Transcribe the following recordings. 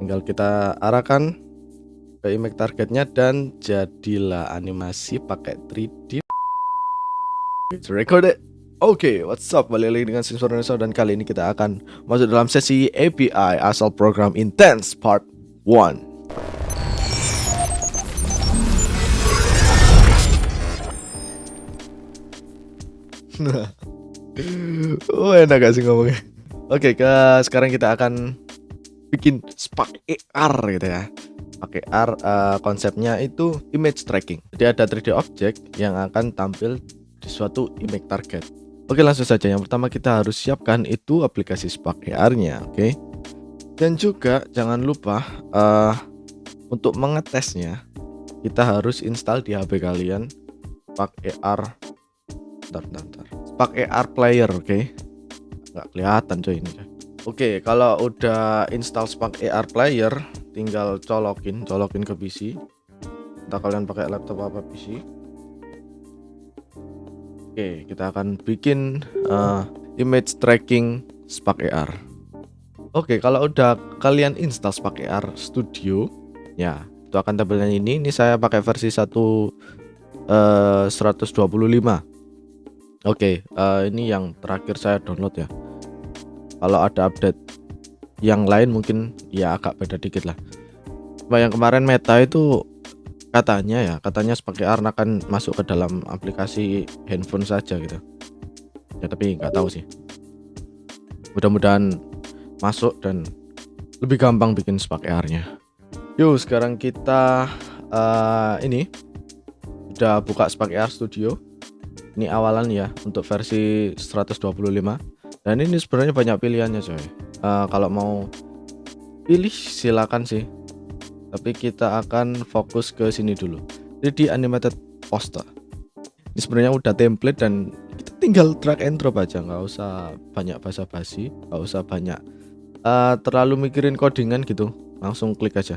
Tinggal kita arahkan ke image targetnya dan jadilah animasi pakai 3D. It's recorded. Oke, what's up? Balik lagi dengan Sensor Indonesia dan kali ini kita akan masuk dalam sesi API asal program Intense Part 1. Enak gak sih ngomongnya? Oke, sekarang kita akan bikin Spark AR gitu ya. Pakai AR, konsepnya itu image tracking. Jadi ada 3D object yang akan tampil di suatu image target. Oke, langsung saja. Yang pertama kita harus siapkan itu aplikasi Spark AR-nya, oke. Dan juga jangan lupa untuk mengetesnya kita harus install di HP kalian Spark AR. Bentar. Spark AR player, oke. Nggak kelihatan coy ini coy. Oke, kalau udah install Spark AR player, tinggal colokin ke PC. Entah kalian pakai laptop apa PC. Oke, kita akan bikin image tracking Spark AR. Oke, kalau udah kalian install Spark AR Studio, ya itu akan tampilnya ini. Ini saya pakai versi 125. Oke, ini yang terakhir saya download ya. Kalau ada update yang lain mungkin ya agak beda dikit lah. Cuma yang kemarin Meta itu katanya Spark AR akan masuk ke dalam aplikasi handphone saja gitu. Ya tapi nggak tahu sih. Mudah-mudahan masuk dan lebih gampang bikin Spark AR-nya. Yuk, sekarang kita ini udah buka Spark AR Studio. Ini awalan ya untuk versi 125. Dan ini sebenarnya banyak pilihannya coy. Kalau mau pilih silakan sih. Tapi kita akan fokus ke sini dulu. Jadi animated poster. Ini sebenarnya udah template dan kita tinggal drag and drop aja, nggak usah banyak basa-basi, nggak usah banyak terlalu mikirin codingan gitu. Langsung klik aja.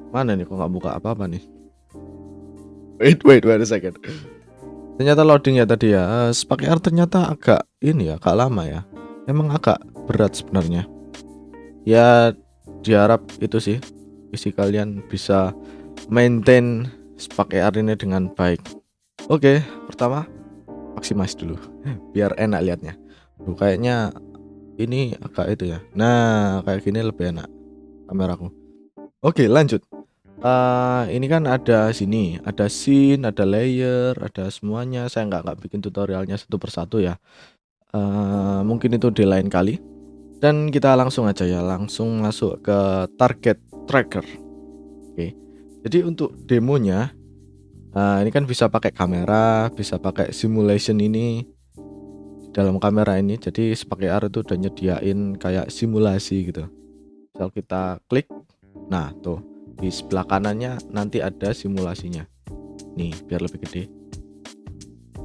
Mana nih kok nggak buka apa-apa nih? Wait a second. Ternyata loading ya tadi ya. Spark AR ternyata agak lama ya. Emang agak berat sebenarnya. Ya diharap itu sih PC kalian bisa maintain Spark AR ini dengan baik. Oke, pertama maximize dulu biar enak lihatnya. Kayaknya ini agak itu ya. Nah, kayak gini lebih enak kameraku. Oke, lanjut. Ini kan ada sini, ada scene, ada layer, ada semuanya. Saya nggak bikin tutorialnya satu persatu ya. Mungkin itu di lain kali. Dan kita langsung aja ya, langsung masuk ke target tracker. Oke. Jadi untuk demonya, ini kan bisa pakai kamera, bisa pakai simulation ini dalam kamera ini. Jadi Spark AR itu udah nyediain kayak simulasi gitu. Misal kita klik, nah tuh. Di sebelah kanannya nanti ada simulasinya. Nih, biar lebih gede.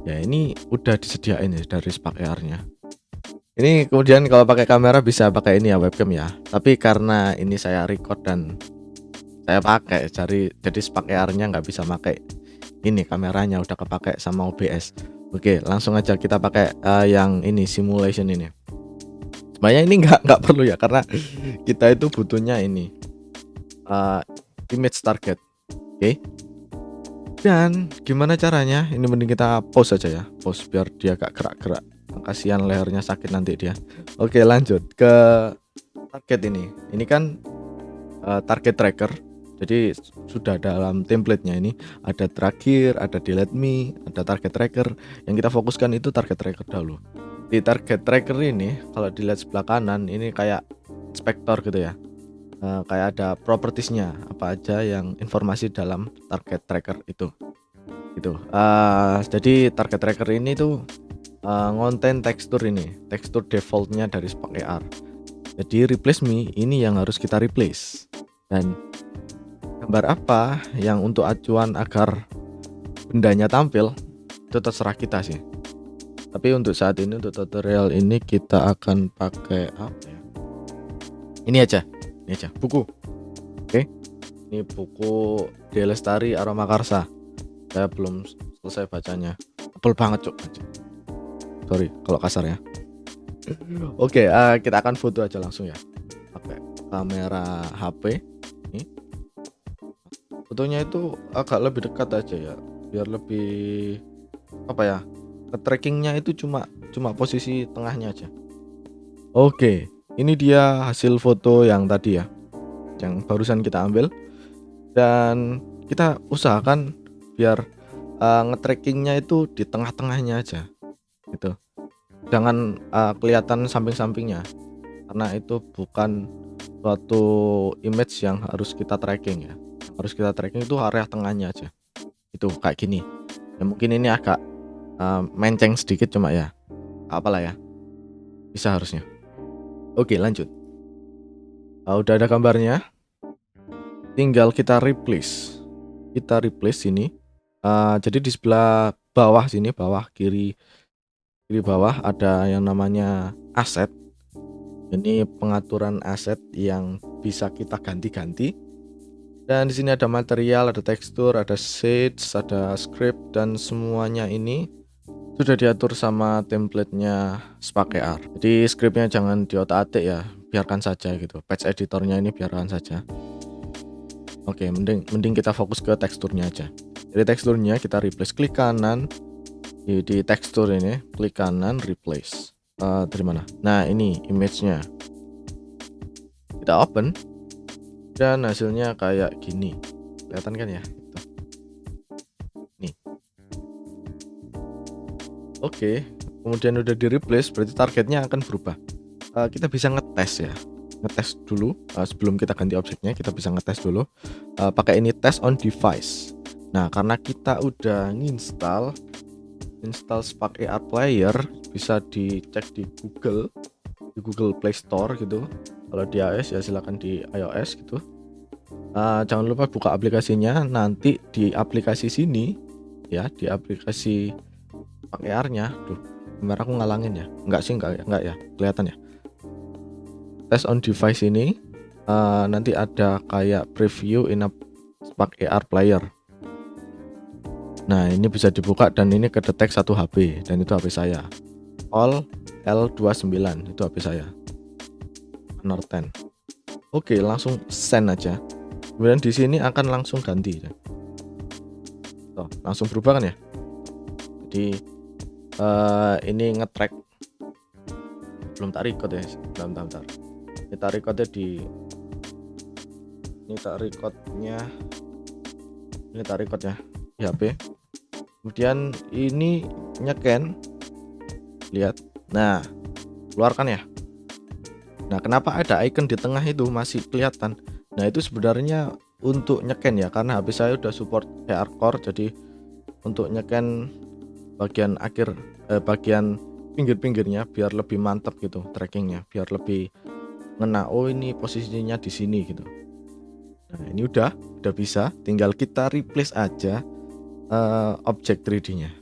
Ya, ini udah disediain ya dari Spark AR-nya. Ini kemudian kalau pakai kamera bisa pakai ini ya, webcam ya. Tapi karena ini saya record dan saya pakai jadi Spark AR-nya nggak bisa pakai ini kameranya, udah kepakai sama OBS. Oke, langsung aja kita pakai yang ini simulation ini. Sebenarnya ini nggak perlu ya, karena kita itu butuhnya ini image target. Oke. Dan gimana caranya? Ini mending kita pause aja ya. Pause biar dia gak gerak-gerak. Kasihan lehernya sakit nanti dia. Oke, lanjut ke target ini. Ini kan target tracker. Jadi sudah dalam template-nya ini ada terakhir, ada delete me, ada target tracker. Yang kita fokuskan itu target tracker dulu. Di target tracker ini kalau dilihat sebelah kanan ini kayak inspektor gitu ya. Kayak ada propertiesnya apa aja yang informasi dalam target tracker itu gitu. Jadi target tracker ini tuh ngonten tekstur defaultnya dari Spark AR. Jadi replace me ini yang harus kita replace, dan gambar apa yang untuk acuan agar bendanya tampil itu terserah kita sih. Tapi untuk saat ini, untuk tutorial ini kita akan pakai apa ya? Ini aja buku. Oke. Ini buku D. Lestari Aromakarsa. Saya belum selesai bacanya. Tebel banget cuk. Sorry kalau kasar ya. Oke, kita akan foto aja langsung ya, pakai kamera HP. Nih, fotonya itu agak lebih dekat aja ya, biar lebih apa ya, trackingnya itu cuma cuma posisi tengahnya aja. Oke, ini dia hasil foto yang tadi ya, yang barusan kita ambil, dan kita usahakan biar nge-trackingnya itu di tengah-tengahnya aja gitu. Jangan kelihatan samping-sampingnya, karena itu bukan suatu image yang harus kita tracking ya. Harus kita tracking itu area tengahnya aja. Itu kayak gini. Ya mungkin ini agak menceng sedikit, cuma ya apalah ya. Bisa harusnya. Oke, lanjut. Udah ada gambarnya. Tinggal kita replace. Kita replace ini. Jadi di sebelah bawah sini, bawah kiri bawah ada yang namanya aset. Ini pengaturan aset yang bisa kita ganti-ganti. Dan di sini ada material, ada tekstur, ada shades, ada script, dan semuanya ini sudah diatur sama templatenya Spark AR. Jadi scriptnya jangan diotak-atik ya, biarkan saja gitu. Patch editornya ini biarkan saja. Oke, mending kita fokus ke teksturnya aja. Jadi teksturnya kita replace, klik kanan di tekstur ini, klik kanan replace. Dari mana? Nah, ini image-nya. Kita open dan hasilnya kayak gini. Kelihatan kan ya? Gitu. Nih. Oke, kemudian udah di replace, berarti targetnya akan berubah. Kita bisa ngetes ya. Ngetes dulu sebelum kita ganti objeknya, kita bisa ngetes dulu pakai ini test on device. Nah, karena kita udah install Spark AR Player, bisa dicek di Google Play Store gitu. Kalau di iOS ya silakan di iOS gitu. Jangan lupa buka aplikasinya. Nanti di aplikasi sini ya, di aplikasi Spark AR-nya. Duh, kamera aku ngalangin ya. Enggak sih, enggak ya, kelihatan ya. Test on device ini nanti ada kayak preview in a Spark AR Player. Nah, ini bisa dibuka dan ini kedetek satu HP dan itu HP saya. All L29 itu HP saya. Honor 10. Oke, langsung send aja. Kemudian di sini akan langsung ganti. Tuh, langsung berubah kan ya? Jadi ini nge-track. Belum tak record ya. Bentar. Kita recordnya di ini tak recordnya di HP. Kemudian ini nyeken, lihat. Nah, keluarkan ya. Nah, kenapa ada icon di tengah itu masih kelihatan? Nah, itu sebenarnya untuk nyeken ya, karena HP saya udah support AR Core, jadi untuk nyeken bagian akhir bagian pinggir-pinggirnya biar lebih mantap gitu trackingnya, biar lebih ngena. Oh, ini posisinya di sini gitu. Nah, ini udah bisa, tinggal kita replace aja objek 3D-nya.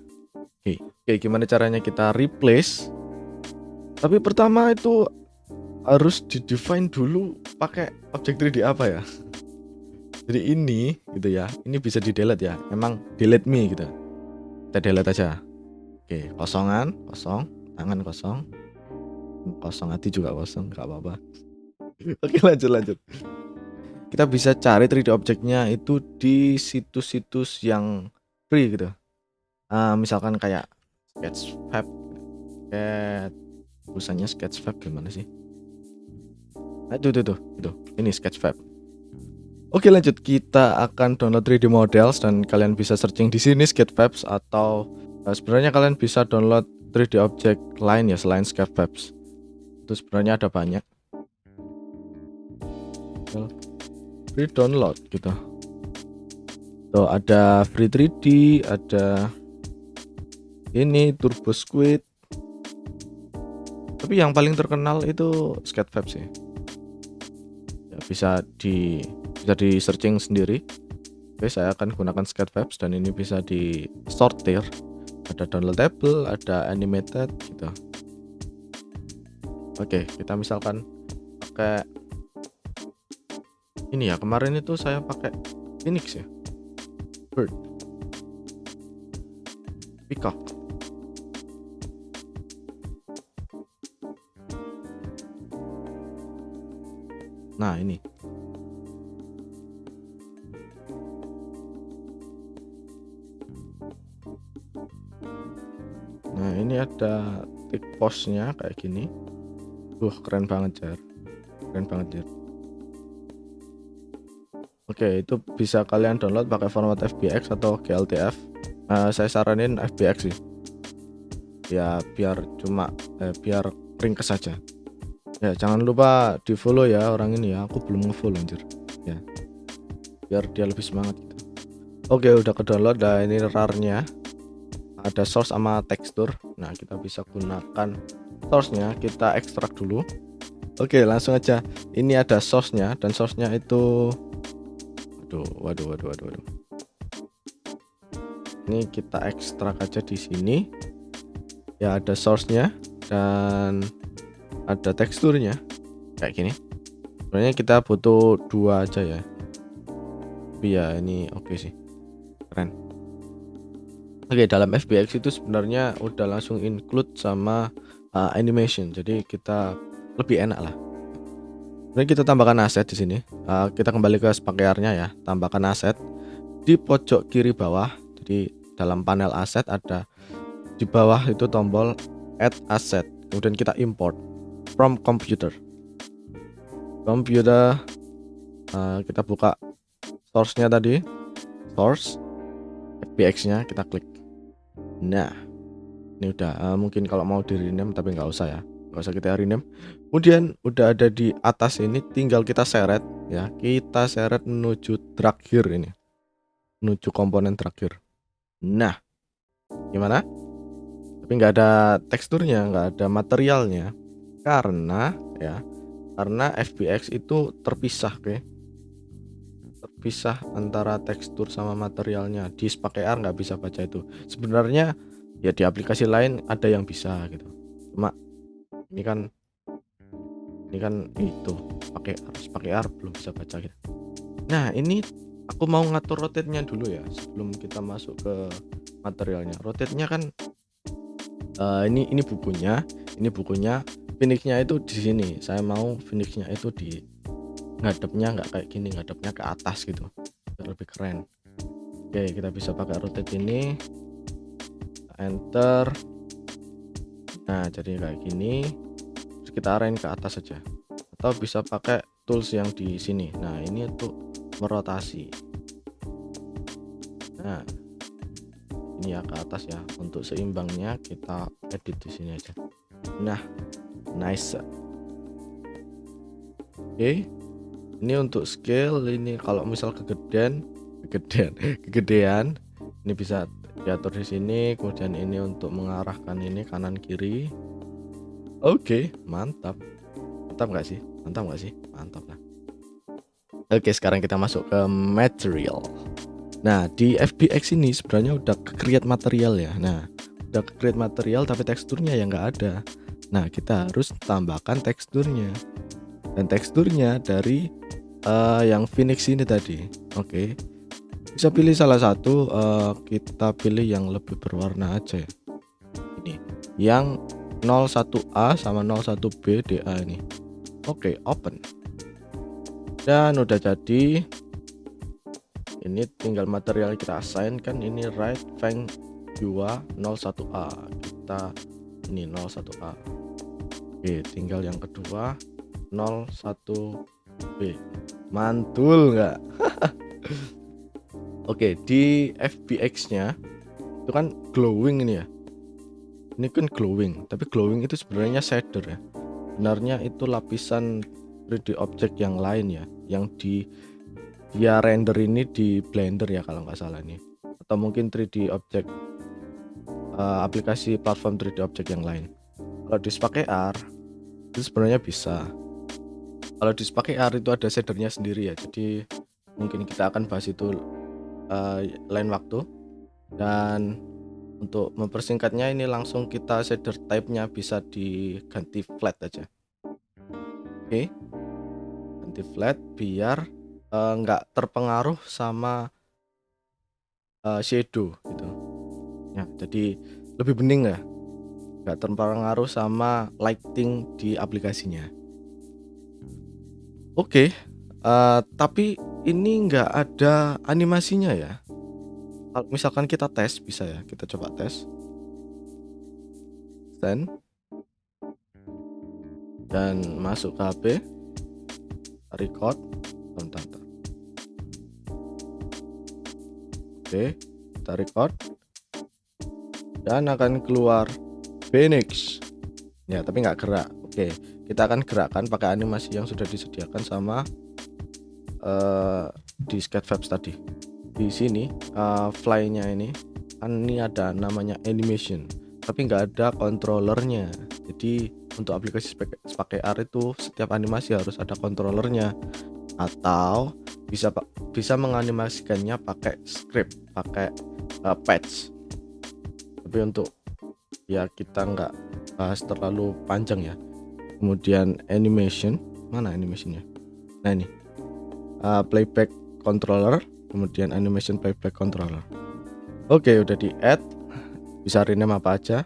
Oke, gimana caranya kita replace? Tapi pertama itu harus di-define dulu pakai objek 3D apa ya. Jadi ini gitu ya, ini bisa di-delete ya. Emang delete me gitu. Kita delete aja. Oke, kosong, tangan kosong. Kosong hati juga kosong, enggak apa-apa. Oke, lanjut. Kita bisa cari 3D objeknya itu di situs-situs yang free gitu. Misalkan kayak Sketchfab. Tulisannya Sketchfab gimana sih? Itu. Ini Sketchfab. Oke, lanjut. Kita akan download 3D models dan kalian bisa searching di sini Sketchfabs, atau sebenarnya kalian bisa download 3D object lain ya selain Sketchfabs. Itu sebenarnya ada banyak. Free download gitu. Tuh ada Free 3D, ada ini Turbo Squid. Tapi yang paling terkenal itu Sketchfab sih. Ya, bisa di searching sendiri. Oke, saya akan gunakan Sketchfab dan ini bisa di sortir. Ada downloadable, ada animated gitu. Oke, kita misalkan pakai ini ya. Kemarin itu saya pakai Phoenix ya. Bird. Peacock. Nah ini. Nah ini ada tick postnya kayak gini. Keren banget Jar. Keren banget Jar. Oke, itu bisa kalian download pakai format FBX atau GLTF. Saya saranin FBX sih. Ya biar biar ringkes saja. Ya jangan lupa di follow ya orang ini ya. Aku belum nge-follow anjir. Ya. Biar dia lebih semangat gitu. Oke, udah ke download. Nah ini RAR-nya. Ada source sama tekstur. Nah, kita bisa gunakan source-nya, kita ekstrak dulu. Oke, langsung aja. Ini ada source-nya dan source-nya itu waduh. Ini kita ekstrak aja di sini. Ya ada source-nya dan ada teksturnya kayak gini. Sebenarnya kita butuh 2 aja ya. Tapi ya ini oke sih. Keren. Oke, dalam FBX itu sebenarnya udah langsung include sama animation. Jadi kita lebih enak lah. Ini kita tambahkan aset di sini. Kita kembali ke SPACAR-nya ya. Tambahkan aset di pojok kiri bawah. Jadi dalam panel aset ada di bawah itu tombol add asset. Kemudian kita import from computer. Kita buka source-nya tadi. Source FBX-nya kita klik. Nah, ini udah mungkin kalau mau di rename tapi nggak usah ya. Nggak usah kita rename. Kemudian udah ada di atas ini, tinggal kita seret ya. Kita seret menuju terakhir ini. Menuju komponen terakhir. Nah, gimana? Tapi nggak ada teksturnya, nggak ada materialnya. Karena FBX itu terpisah, oke? Terpisah antara tekstur sama materialnya. Di SPACAR nggak bisa baca itu. Sebenarnya ya di aplikasi lain ada yang bisa gitu. Cuma ini kan itu SPACAR belum bisa baca gitu. Nah ini aku mau ngatur rotate-nya dulu ya sebelum kita masuk ke materialnya. Rotate-nya kan ini bukunya finish-nya itu di sini. Saya mau finish-nya itu di ngadepnya nggak kayak gini, ngadepnya ke atas gitu biar lebih keren. Oke, kita bisa pakai rotate ini, enter. Nah jadi kayak gini, terus kita arahin ke atas saja, atau bisa pakai tools yang di sini. Nah ini untuk merotasi. Nah ini ya ke atas ya, untuk seimbangnya kita edit di sini aja. Nah nice. Oke, ini untuk scale. Ini kalau misal kegedean ini bisa diatur di sini. Kemudian ini untuk mengarahkan ini kanan kiri. Oke, mantap nggak sih? Mantap lah. Oke, sekarang kita masuk ke material. Nah di FBX ini sebenarnya udah create material ya. Nah udah create material tapi teksturnya yang nggak ada. Nah kita harus tambahkan teksturnya, dan teksturnya dari yang finish ini tadi. Oke, bisa pilih salah satu. Kita pilih yang lebih berwarna aja ya. Ini yang 01A sama 01B DA ini. Oke, open. Dan udah jadi. Ini tinggal material kita assign kan. Ini right Feng Yua 01A. Kita ini 01A. Oke, tinggal yang kedua 01B. Mantul nggak? Oke, di FBX-nya itu kan glowing ini ya. Ini kan glowing, tapi glowing itu sebenarnya shader ya. Sebenarnya itu lapisan 3D object yang lain ya, yang dia render ini di Blender ya kalau nggak salah nih. Atau mungkin 3D object aplikasi platform 3D object yang lain. Kalau di SPACAR itu sebenarnya bisa. Kalau di SPACAR itu ada shadernya sendiri ya. Jadi mungkin kita akan bahas itu lain waktu. Dan untuk mempersingkatnya ini langsung kita shader type-nya bisa diganti flat aja. Oke, ganti flat biar nggak terpengaruh sama shadow gitu ya. Jadi lebih bening ya, nggak terpengaruh sama lighting di aplikasinya. Oke, tapi ini nggak ada animasinya ya. Kalau misalkan kita tes bisa ya, kita coba tes. Send dan masuk ke HP, record, bentar. Oke, kita record dan akan keluar Phoenix. Ya, tapi nggak gerak. Oke, kita akan gerakkan pakai animasi yang sudah disediakan sama di Sketchfab tadi. Di sini fly-nya ini kan ini ada namanya animation, tapi nggak ada controllernya. Jadi untuk aplikasi pakai AR itu setiap animasi harus ada controllernya, atau bisa menganimasikannya pakai script, pakai patch. Tapi untuk ya kita nggak bahas terlalu panjang ya. Kemudian animation, mana animationnya? Nah ini playback controller, kemudian animation playback controller. Oke, udah di add, bisa rename apa aja,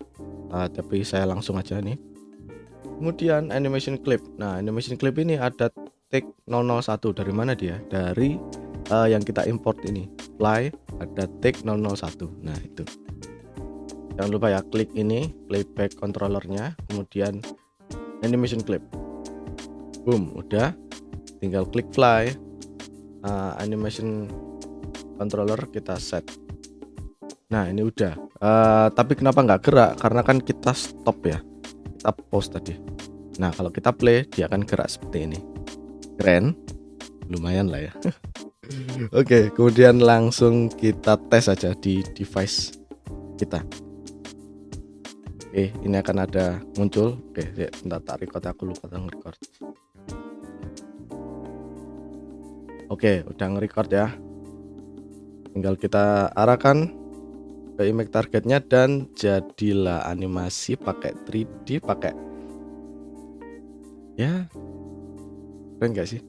tapi saya langsung aja nih. Kemudian animation clip. Nah, animation clip ini ada take 001. Dari mana dia? Dari yang kita import ini, fly, ada take 001. Nah itu, jangan lupa ya, klik ini playback controllernya, kemudian animation clip. Boom, udah, tinggal klik fly, animation controller kita set. Nah ini udah, tapi kenapa nggak gerak? Karena kan kita stop ya, kita pause tadi. Nah kalau kita play dia akan gerak seperti ini. Keren, lumayan lah ya. Oke, kemudian langsung kita tes aja di device kita. Oke, ini akan ada muncul. Oke, bentar tak record, aku lupa nge-record. Oke, udah nge-record ya. Tinggal kita arahkan ke image targetnya dan jadilah animasi pakai 3D, pakai ya, keren gak sih?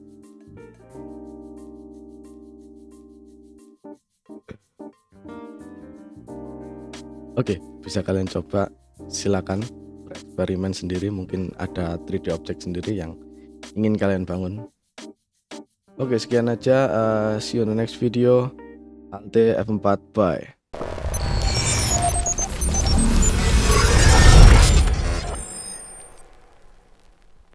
Oke, bisa kalian coba, silakan bereksperimen sendiri, mungkin ada 3D object sendiri yang ingin kalian bangun. Oke, sekian aja, see you on the next video. Ante F4, bye.